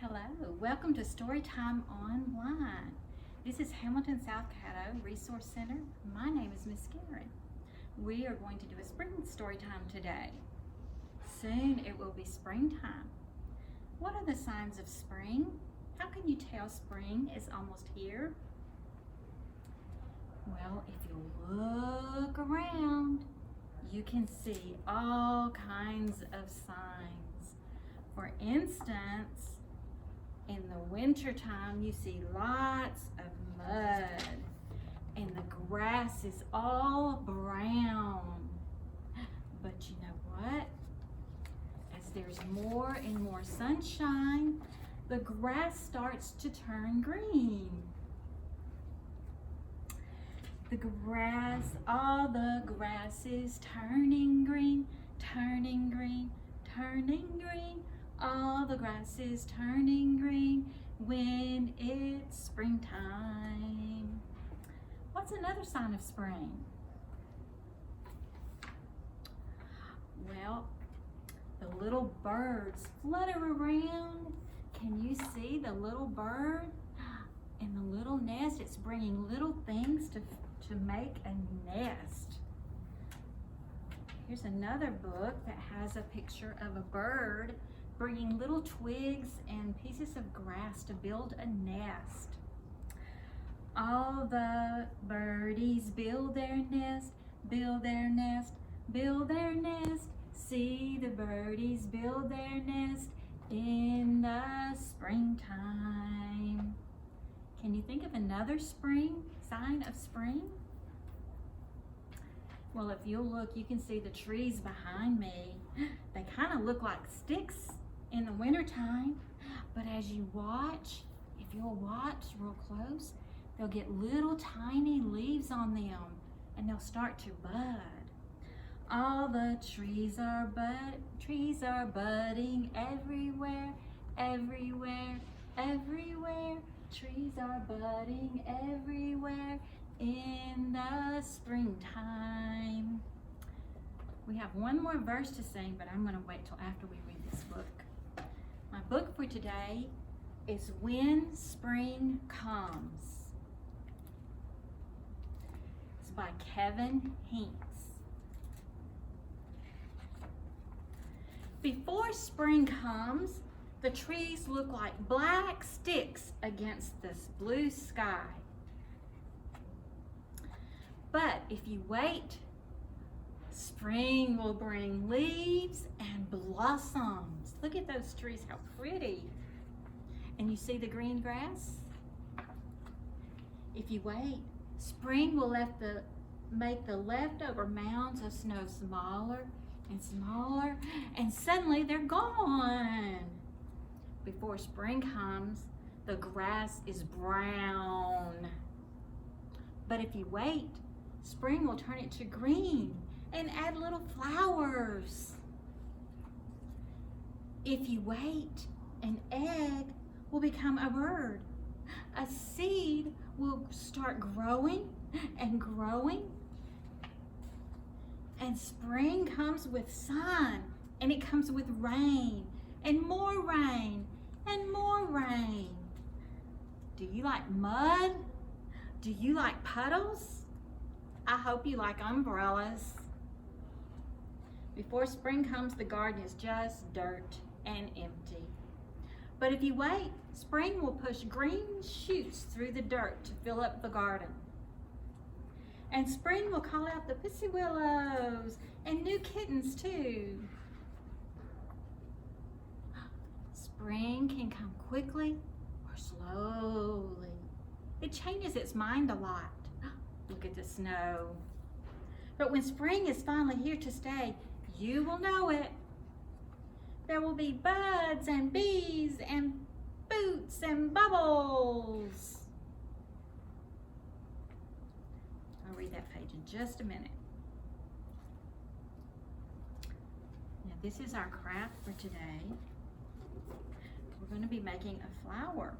Hello, welcome to Storytime Online. This is Hamilton South Caddo Resource Center. My name is Miss Karen. We are going to do a spring story time today. Soon it will be springtime. What are the signs of spring? How can you tell spring is almost here? Well, if you look around, you can see all kinds of signs. For instance, in the winter time, you see lots of mud and the grass is all brown. But you know what? As there's more and more sunshine, the grass starts to turn green. All the grass is turning green, turning green, turning green. All the grass is turning green when it's springtime. What's another sign of spring? Well, the little birds flutter around. Can you see the little bird in the little nest? It's bringing little things to make a nest. Here's another book that has a picture of a bird bringing little twigs and pieces of grass to build a nest. All the birdies build their nest, build their nest, build their nest. See the birdies build their nest in the springtime. Can you think of another sign of spring? Well, if you'll look, you can see the trees behind me. They kind of look like sticks in the wintertime, but as you watch, if you'll watch real close, they'll get little tiny leaves on them and they'll start to bud. All the trees are budding everywhere, everywhere, everywhere. Trees are budding everywhere in the springtime. We have one more verse to sing, but I'm going to wait till after we read this book. My book for today is When Spring Comes. It's by Henkes. Before spring comes, the trees look like black sticks against this blue sky. But if you wait, spring will bring leaves and blossoms. Look at those trees, how pretty. And you see the green grass? If you wait, spring will make the leftover mounds of snow smaller and smaller, and suddenly they're gone. Before spring comes, the grass is brown. But if you wait, spring will turn it to green and add little flowers. If you wait, an egg will become a bird. A seed will start growing and growing. And spring comes with sun, and it comes with rain, and more rain, and more rain. Do you like mud? Do you like puddles? I hope you like umbrellas. Before spring comes, the garden is just dirt and empty. But if you wait, spring will push green shoots through the dirt to fill up the garden. And spring will call out the pussy willows and new kittens too. Spring can come quickly or slowly. It changes its mind a lot. Look at the snow. But when spring is finally here to stay, you will know it. There will be buds and bees and boots and bubbles. I'll read that page in just a minute. Now this is our craft for today. We're going to be making a flower.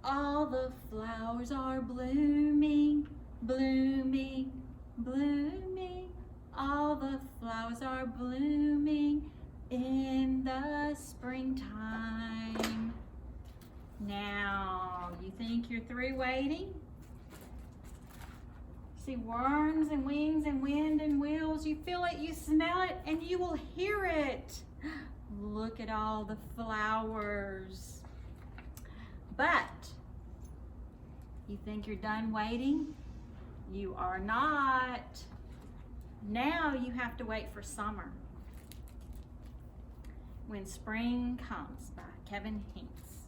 All the flowers are blooming, blooming, blooming. All the flowers are blooming in in the springtime. Now, you think you're through waiting? See worms and wings and wind and wheels. You feel it, you smell it, and you will hear it. Look at all the flowers. But, you think you're done waiting? You are not. Now you have to wait for summer. When Spring Comes by Kevin Henkes.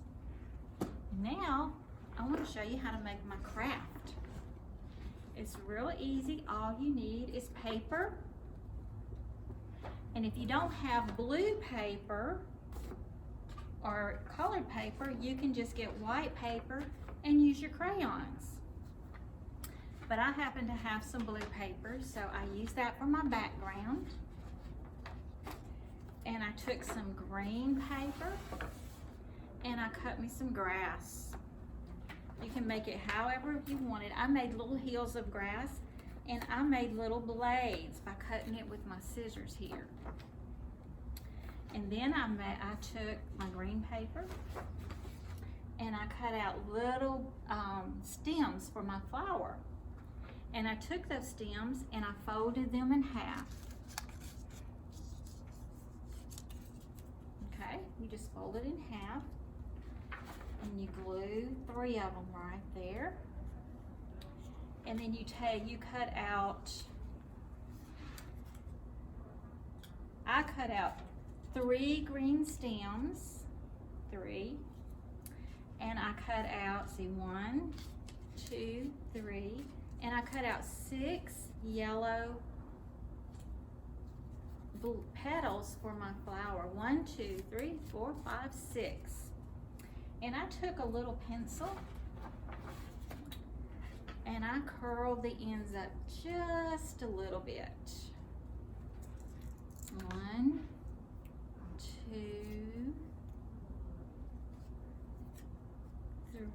Now, I want to show you how to make my craft. It's real easy. All you need is paper. And if you don't have blue paper or colored paper, you can just get white paper and use your crayons. But I happen to have some blue paper, so I use that for my background. And I took some green paper and I cut me some grass. You can make it however you want it. I made little hills of grass and I made little blades by cutting it with my scissors here. And then I took my green paper and I cut out little stems for my flower. And I took those stems and I folded them in half. Okay, you just fold it in half and you glue 3 of them right there. And then you cut out, I cut out 3 green stems, 3, and I cut out, see, 1, 2, 3, and I cut out 6 yellow petals for my flower. 1, 2, 3, 4, 5, 6. And I took a little pencil and I curled the ends up just a little bit. 1, 2,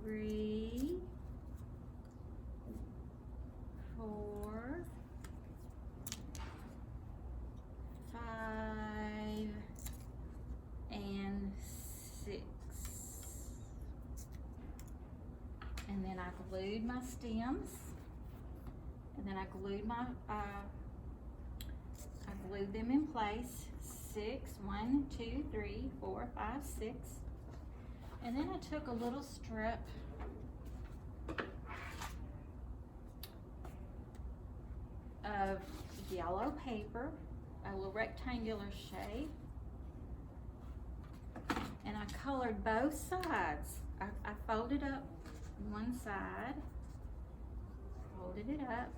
3, 4, 5, and 6. And then I glued my stems, and then I glued them in place. 6, 1, 2, 3, 4, 5, 6. And then I took a little strip of yellow paper, a little rectangular shape, and I colored both sides. I folded up one side, folded it up,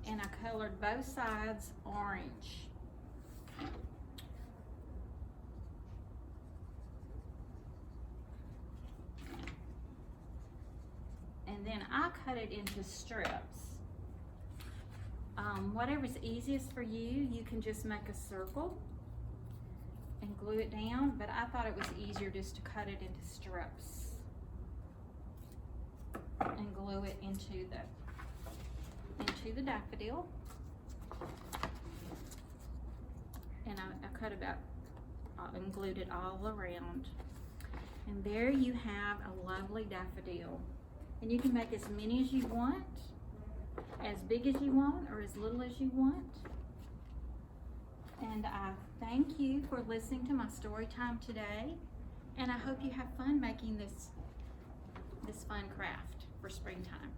and I colored both sides orange. And then I cut it into strips. Whatever's easiest for you, you can just make a circle and glue it down, but I thought it was easier just to cut it into strips and glue it into the daffodil. And I cut about and glued it all around. And there you have a lovely daffodil. And you can make as many as you want, as big as you want, or as little as you want. And I thank you for listening to my story time today. And I hope you have fun making this fun craft for springtime.